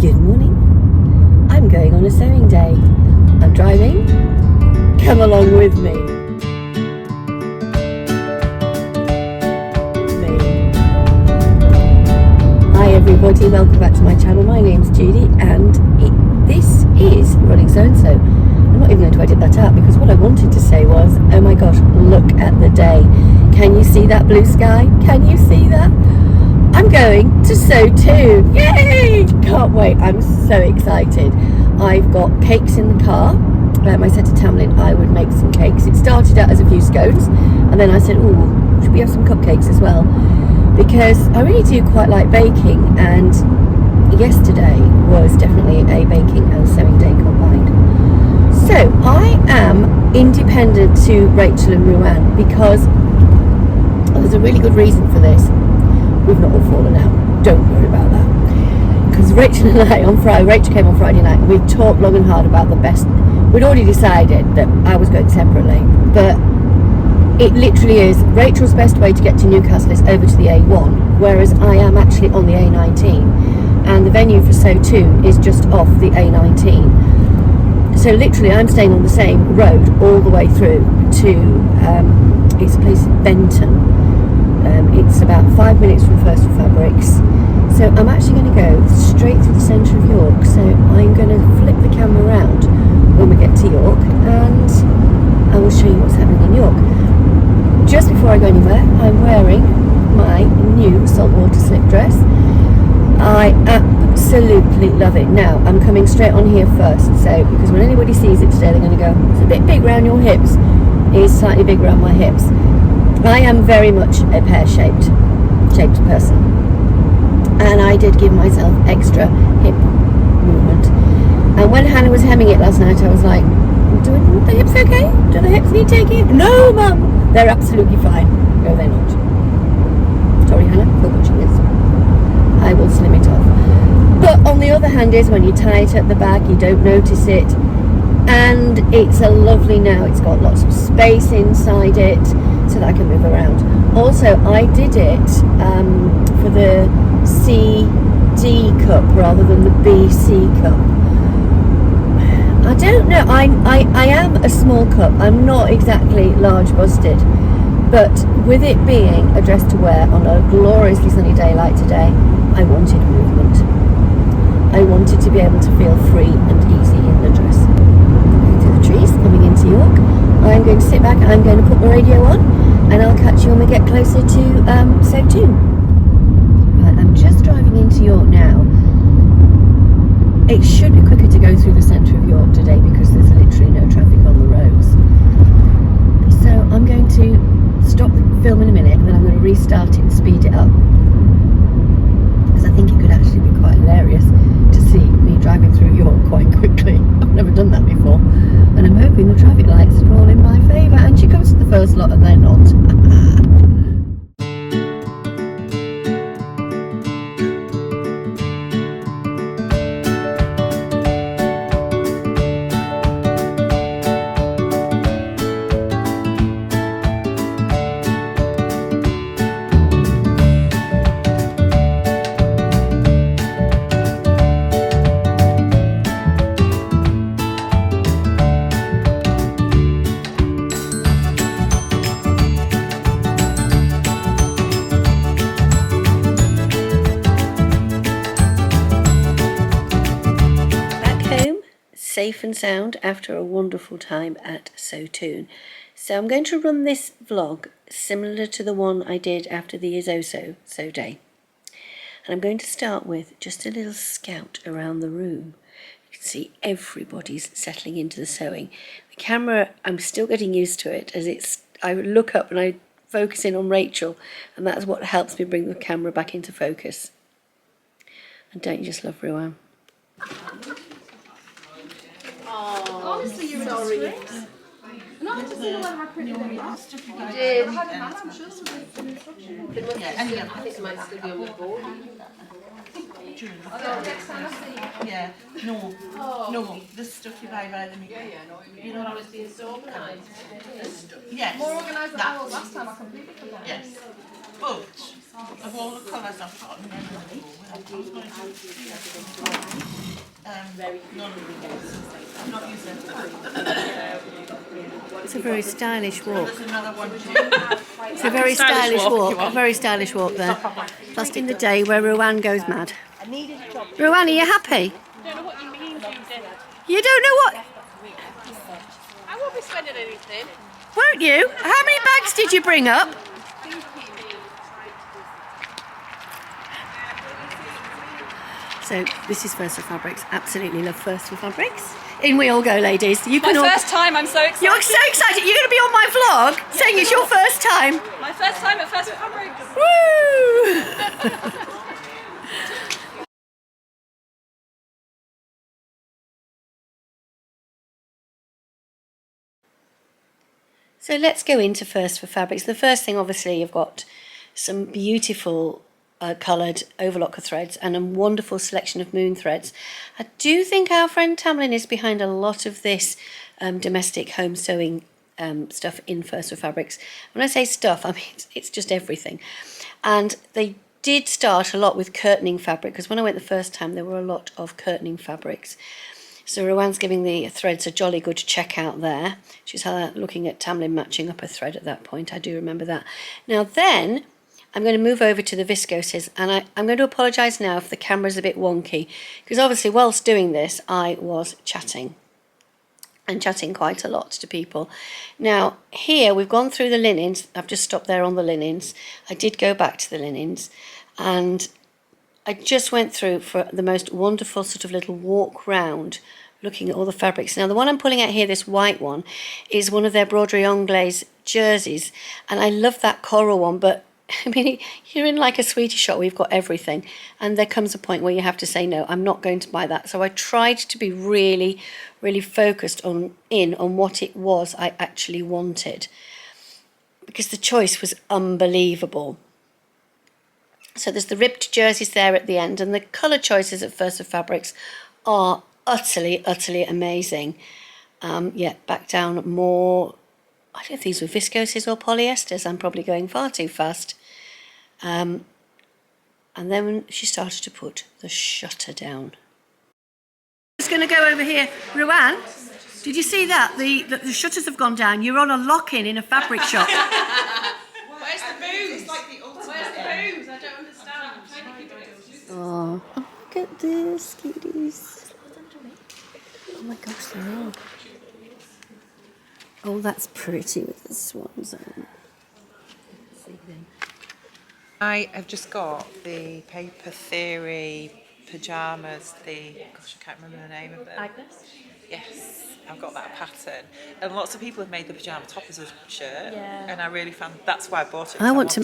Good morning. I'm going on a sewing day. I'm driving. Come along with me. Hi everybody, welcome back to my channel. My name's Judi and this is Running So and So. I'm not even going to edit that out because what I wanted to say was, oh my gosh, look at the day. Can you see that blue sky? Can you see that? I'm going to Sewtoon. Yay! Can't wait. I'm so excited. I've got cakes in the car. I said to Tamlyn I would make some cakes. It started out as a few scones and then I said, oh, should we have some cupcakes as well? Because I really do quite like baking, and yesterday was definitely a baking and sewing day combined. So I am independent to Rachel and Ruan because there's a really good reason for this. We've not all fallen out, don't worry about that. Because Rachel and I Rachel came on Friday night and we talked long and hard about the best. We'd already decided that I was going separately, but it literally is Rachel's best way to get to Newcastle is over to the A1, whereas I am actually on the A19 and the venue for Sewtoon is just off the A19. So literally I'm staying on the same road all the way through to it's a place in Benton. It's about 5 minutes from First Fabrics. So I'm actually going to go straight through the centre of York. So I'm going to flip the camera around when we get to York and I will show you what's happening in York. Just before I go anywhere, I'm wearing my new Saltwater Slip dress. I absolutely love it. Now, I'm coming straight on here first, so because when anybody sees it today, they're going to go, it's a bit big around your hips. It is slightly big around my hips. I am very much a pear-shaped person. And I did give myself extra hip movement. And when Hannah was hemming it last night, I was like, do the hips okay? Do the hips need taking? No, Mum! They're absolutely fine. No, they're not. Sorry, Hannah, for watching this. I will slim it off. But on the other hand is when you tie it at the back, you don't notice it. And it's a lovely now. It's got lots of space inside it so that I can move around. Also, I did it for the CD cup rather than the BC cup. I don't know, I am a small cup, I'm not exactly large busted, but with it being a dress to wear on a gloriously sunny day like today, I wanted movement. I wanted to be able to feel free and easy in the dress. Going through the trees, coming into York, I'm going to sit back, I'm going to put the radio on, and I'll catch you when we get closer to Sewtoon. Right, I'm just driving into York now. It should be quicker to go through the centre of York today because there's literally no traffic on the roads. So I'm going to stop the film in a minute and then I'm going to restart it and speed it up. Because I think it could actually be quite hilarious to see me driving through York quite quickly. I've never done that before. And I'm hoping the traffic lights are all in my favour. And she comes to the first lot and they're not. Safe and sound after a wonderful time at Sewtoon. So I'm going to run this vlog similar to the one I did after the Izoso Sew Day. And I'm going to start with just a little scout around the room. You can see everybody's settling into the sewing. The camera, I'm still getting used to it as I look up and I focus in on Rachel and that's what helps me bring the camera back into focus. And don't you just love Ruan? Oh, honestly, you were sorry. Not to see the one how pretty they are. You did. I had a man, I'm sure, with an instruction. There must be still, I think it might still be on the board. So next time I see you. Yeah, no, the stuff you buy by the meter. You know, always being so organised. Yes. More organised than I was last time, I completely forgot. Yes. But of all the colours I've got, I was going to None of the days. I'm not using it. It's a very stylish walk. There's another one too. It's a very stylish walk. A very stylish walk there. Just in the day where Ruan goes mad. Ruan, are you happy? I don't know what you mean, Judi. You don't know what? I won't be spending anything. Won't you? How many bags did you bring up? So this is First for Fabrics. Absolutely love First for Fabrics. In we all go, ladies. You can all... First time, I'm so excited. You're so excited. You're going to be on my vlog saying it's your first time. My first time at First for Fabrics. Woo! So let's go into First for Fabrics. The first thing, obviously, you've got some beautiful coloured overlocker threads and a wonderful selection of moon threads. I do think our friend Tamlyn is behind a lot of this domestic home sewing stuff in First for Fabrics. When I say stuff, I mean it's just everything. And they did start a lot with curtaining fabric, because when I went the first time there were a lot of curtaining fabrics. So Ruan's giving the threads a jolly good check out there. She's looking at Tamlyn matching up a thread at that point. I do remember that. Now then, I'm going to move over to the viscoses, and I'm going to apologise now if the camera's a bit wonky, because obviously whilst doing this I was chatting, and chatting quite a lot to people. Now here we've gone through the linens. I've just stopped there on the linens. I did go back to the linens, and I just went through for the most wonderful sort of little walk round looking at all the fabrics. Now the one I'm pulling out here, this white one, is one of their broderie anglaise jerseys, and I love that coral one, but I mean, you're in like a sweetie shop where you've got everything, and there comes a point where you have to say, no, I'm not going to buy that. So I tried to be really, really focused on what it was I actually wanted, because the choice was unbelievable. So there's the ribbed jerseys there at the end, and the colour choices at First for Fabrics are utterly, utterly amazing. Yeah, back down more. I don't know if these were viscoses or polyesters. I'm probably going far too fast. And then she started to put the shutter down. I'm just going to go over here. Ruan, did you see that? The shutters have gone down. You're on a lock-in in a fabric shop. Where's the booze? It's like the ultimate. Where's the booze? I don't understand. I'm trying to keep it. Oh, look at this, cuties. Oh my gosh, they're all. Oh, that's pretty with the swans on. I have just got the Paper Theory pyjamas, gosh, I can't remember the name of them. Agnes? Yes, I've got that pattern. And lots of people have made the pyjama top as a shirt. Yeah. And I really found, that's why I bought it.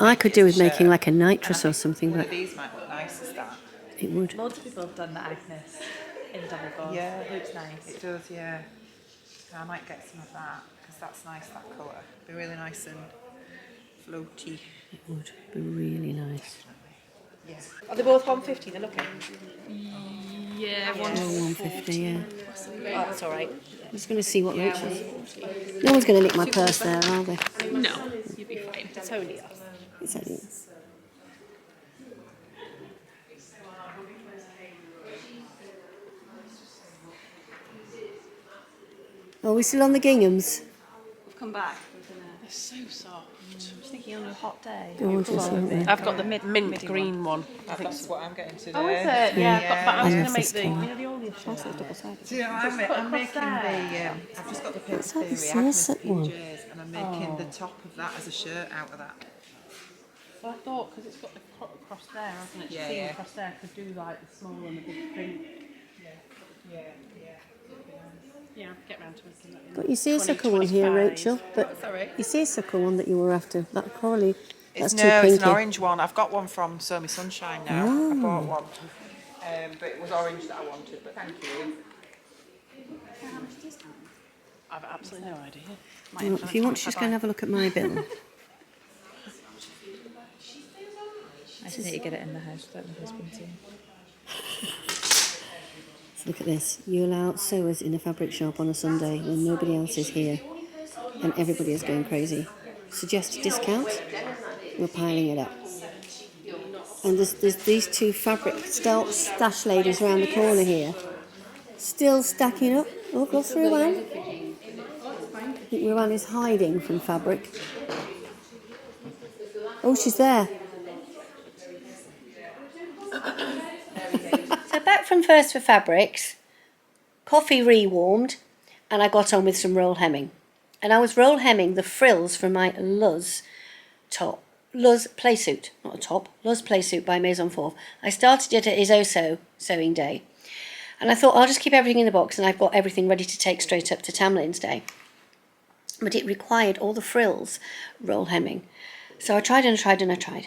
I could do with making like a And nitrous I or think something, one but of these might look nice as that. it would. Loads of people have done the Agnes in double gauze. Yeah. It looks nice. It does, yeah. So I might get some of that, because that's nice, that colour. Be really nice and floaty. It would be really nice. Yeah. Are they both 150? They're looking. Yeah, Oh, 150, yeah. Oh, that's all right. I'm just going to see what Rachel's. No one's going to nick my purse there, are they? No, you'll be fine. It's only us. It's only... Are we still on the ginghams? We've come back. They're so soft. I'm just thinking on a hot day. Gorgeous, aren't they? I've got the mint green one. I think that's what I'm getting today. Oh, is it? Yeah, but I was I going love to make this the, colour. you know, the oldest one. So, yeah, I'm making I've just got the Paper It's like the Theory Agnes sunset one. PJs, and I'm making the top of that as a shirt out of that. Well, I thought, because it's got the cross there, hasn't it? Yeah, Seam yeah. across there, I could do like the small and the big print. Yeah, get round to it. Got your seersucker one here, Rachel. But Sorry. your seersucker one that you were after, that probably, that's too It's pinky. an orange one. I've got one from Sew Me Sunshine now. I bought one. But it was orange that I wanted, but thank you. I've absolutely no idea. Well, if you want to just go and have a look at my bill. I just need to get it in the house, let my husband see. Look at this. You allow sewers in a fabric shop on a Sunday when nobody else is here and everybody is going crazy. Suggest discount? We're piling it up. And there's these two fabric stash ladies around the corner here. Still stacking up. Oh, go through Ruan. I think Ruan is hiding from fabric. Oh, she's there. So back from First for Fabrics, coffee re-warmed, and I got on with some roll hemming. And I was roll hemming the frills from my Luz Playsuit, not a top, Luz Playsuit by Maison Forth. I started it at Isoso sewing day. And I thought I'll just keep everything in the box, and I've got everything ready to take straight up to Tamlyn's day. But it required all the frills roll hemming. So I tried and I tried and I tried.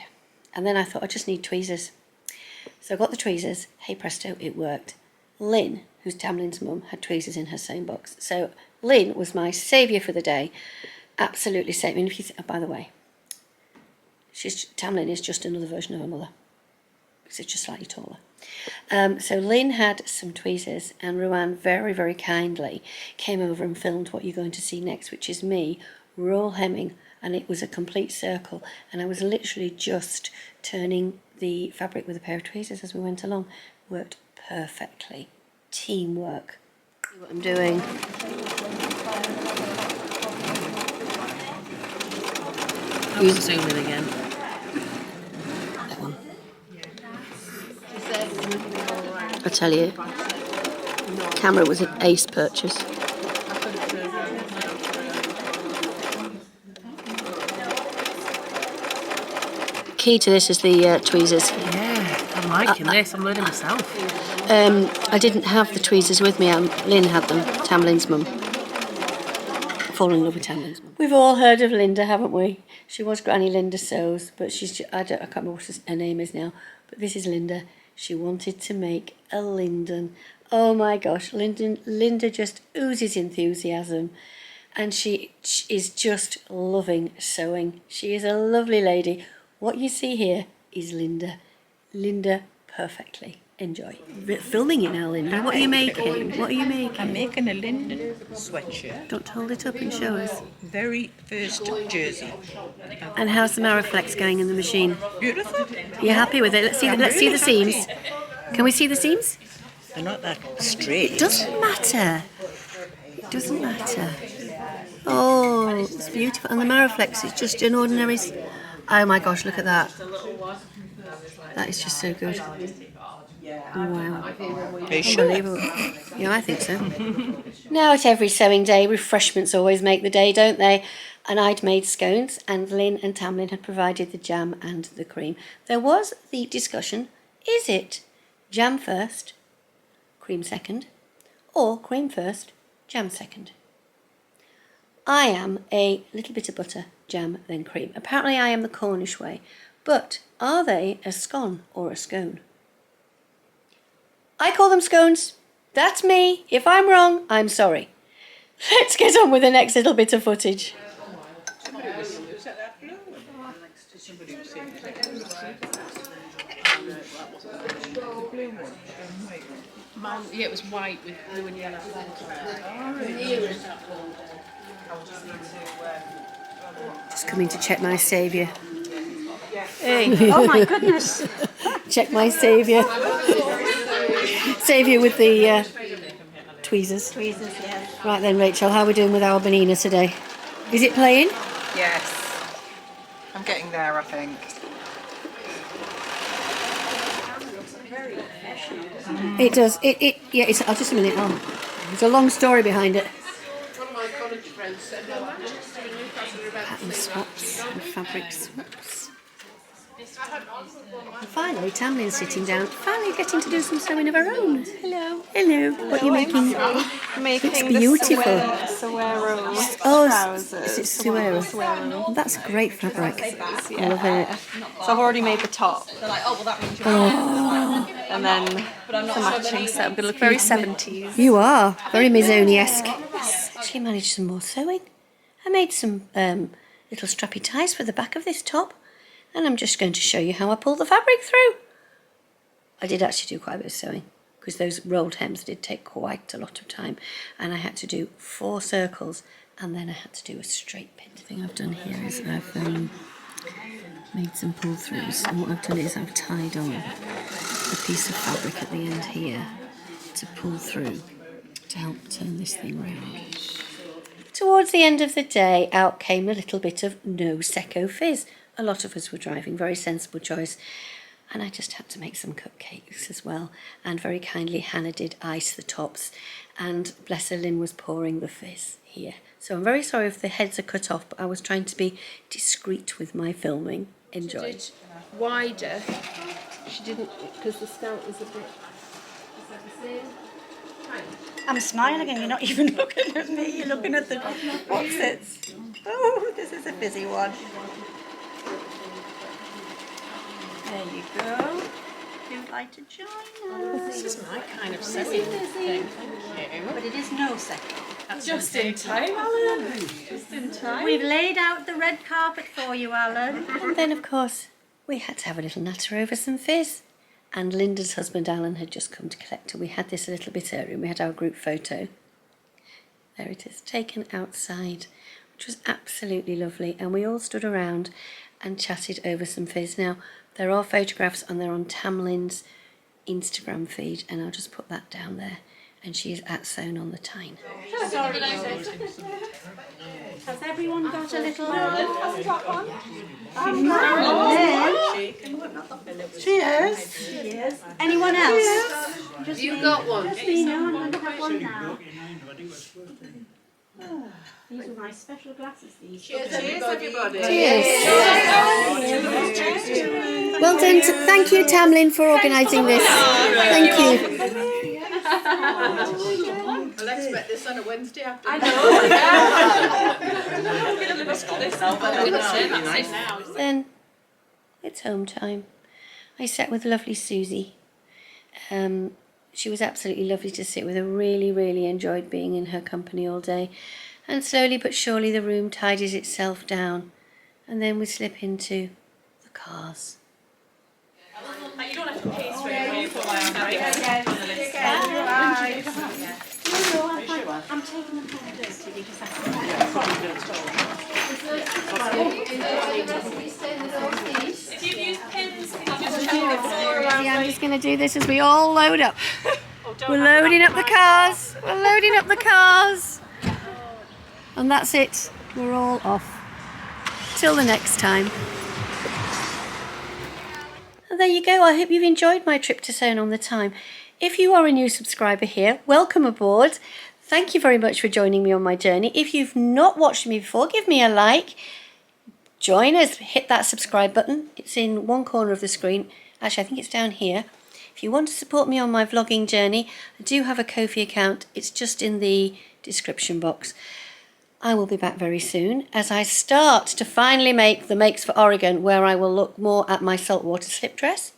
And then I thought I just need tweezers. So I got the tweezers. Hey presto, it worked. Lynn, who's Tamlyn's mum, had tweezers in her sewing box. So Lynn was my saviour for the day. Absolutely saved me. And if you by the way, Tamlyn is just another version of her mother. Because it's just slightly taller. So Lynn had some tweezers, and Ruan very, very kindly came over and filmed what you're going to see next, which is me roll hemming, and it was a complete circle, and I was literally just turning the fabric with a pair of tweezers as we went along. Worked perfectly. Teamwork. See what I'm doing. Use zoom in again. That one. I tell you, camera was an ace purchase. Key to this is the tweezers. Yeah, I'm liking this. I'm learning myself. I didn't have the tweezers with me. Lynn had them. Tamlyn's mum. Fallen in love with Tamlyn's mum. We've all heard of Linda, haven't we? She was Granny Linda Sews, but I can't remember what her name is now. But this is Linda. She wanted to make a linden. Oh my gosh, Linda just oozes enthusiasm, and she is just loving sewing. She is a lovely lady. What you see here is Linda. Linda perfectly. Enjoy. Filming it now, Linda. What are you making? What are you making? I'm making a linden sweatshirt. Don't hold it up and show us. Very first jersey. And how's the Mariflex going in the machine? Beautiful. Are you happy with it? Let's see the seams. Can we see the seams? They're not that straight. It doesn't matter. It doesn't matter. Oh, it's beautiful. And the Mariflex is just an ordinary... Oh my gosh, look at that. That is just so good. Wow. Are you sure? Unbelievable. Yeah, I think so. Now at every sewing day, refreshments always make the day, don't they? And I'd made scones, and Lynn and Tamlyn had provided the jam and the cream. There was the discussion, is it jam first, cream second, or cream first, jam second? I am a little bit of butter, jam, then cream. Apparently I am the Cornish way, but are they a scone or a scone? I call them scones. That's me. If I'm wrong, I'm sorry. Let's get on with the next little bit of footage. Yeah, it was white with blue and yellow. Just coming to check my saviour. Hey. Oh my goodness. Check my saviour. Saviour with the tweezers. Tweezers, yes. Right then, Rachel, how are we doing with our bonina today? Is it playing? Yes. I'm getting there, I think. It does. Yeah, it's just a minute. There's a long story behind it. One of my college friends said, no, Manchester and Newcastle are about Pattern swaps and fabric swaps. And finally, Tamlyn's sitting down, finally getting to do some sewing of her own. Hello. Hello. What are you making? I'm making It's beautiful. Sewairy Oh, is it SEWAIRY? Oh, that's great fabric. I love it. So I've already made the top. And then the matching set. I'm going to look very 70s. You are very Mizoni-esque. Yes, actually managed some more sewing. I made some little strappy ties for the back of this top, and I'm just going to show you how I pull the fabric through. I did actually do quite a bit of sewing, because those rolled hems did take quite a lot of time, and I had to do 4 circles, and then I had to do a straight pin. The thing I've done here is I've made some pull-throughs, and what I've done is I've tied on a piece of fabric at the end here to pull through to help turn this thing round. Towards the end of the day, out came a little bit of no secco fizz. A lot of us were driving, very sensible choice. And I just had to make some cupcakes as well. And very kindly, Hannah did ice the tops. And bless her, Lynn was pouring the fizz here. So I'm very sorry if the heads are cut off, but I was trying to be discreet with my filming. Enjoy. She did wider. She didn't, because the spout was a bit... Is that the same? I'm smiling and you're not even looking at me, you're looking at the opposites. Oh, this is a busy one. There you go. You're invited to join us. This is my kind of sewing thing. Thank you. But it is no second. Just in time, Alan. Just in time. We've laid out the red carpet for you, Alan. And then, of course, we had to have a little natter over some fizz. And Linda's husband, Alan, had just come to collect her. We had this a little bit earlier and we had our group photo. There it is, taken outside, which was absolutely lovely. And we all stood around and chatted over some fizz. Now, there are photographs and they're on Tamlyn's Instagram feed, and I'll just put that down there. And she is at Sewn on the Tyne. Has everyone got a little... Cheers. Anyone else? Just You've got one. Just me, no, I'm going to have one now. Oh, these are my special glasses, these. Cheers, everybody. Cheers. Well done. Thank you, Tamlyn, for organising this. Thank you. I'll expect this on a Wednesday afternoon. Then it's home time. I sat with lovely Susie. She was absolutely lovely to sit with. I really enjoyed being in her company all day. And slowly but surely the room tidies itself down. And then we slip into the cars. You don't have to pay straight away for my I'm taking them home dirty because If you use pins, can you just check it all around? Yeah, I'm just going to do this as we all load up. We're loading up the cars. We're loading up the cars. And that's it. We're all off. Till the next time. And there you go. I hope you've enjoyed my trip to Sewn on the Tyne. If you are a new subscriber here, welcome aboard. Thank you very much for joining me on my journey. If you've not watched me before, give me a like. Join us. Hit that subscribe button. It's in one corner of the screen. Actually, I think it's down here. If you want to support me on my vlogging journey, I do have a Ko-fi account. It's just in the description box. I will be back very soon as I start to finally make the makes for Oregon, where I will look more at my saltwater slip dress.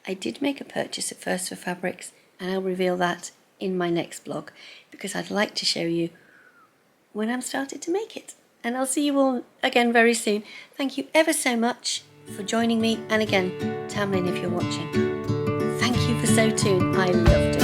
I did make a purchase at first for fabrics, and I'll reveal that in my next vlog because I'd like to show you when I'm started to make it. And I'll see you all again very soon. Thank you ever so much for joining me, and again, Tamlyn, if you're watching, thank you for Sewtoon. I loved it.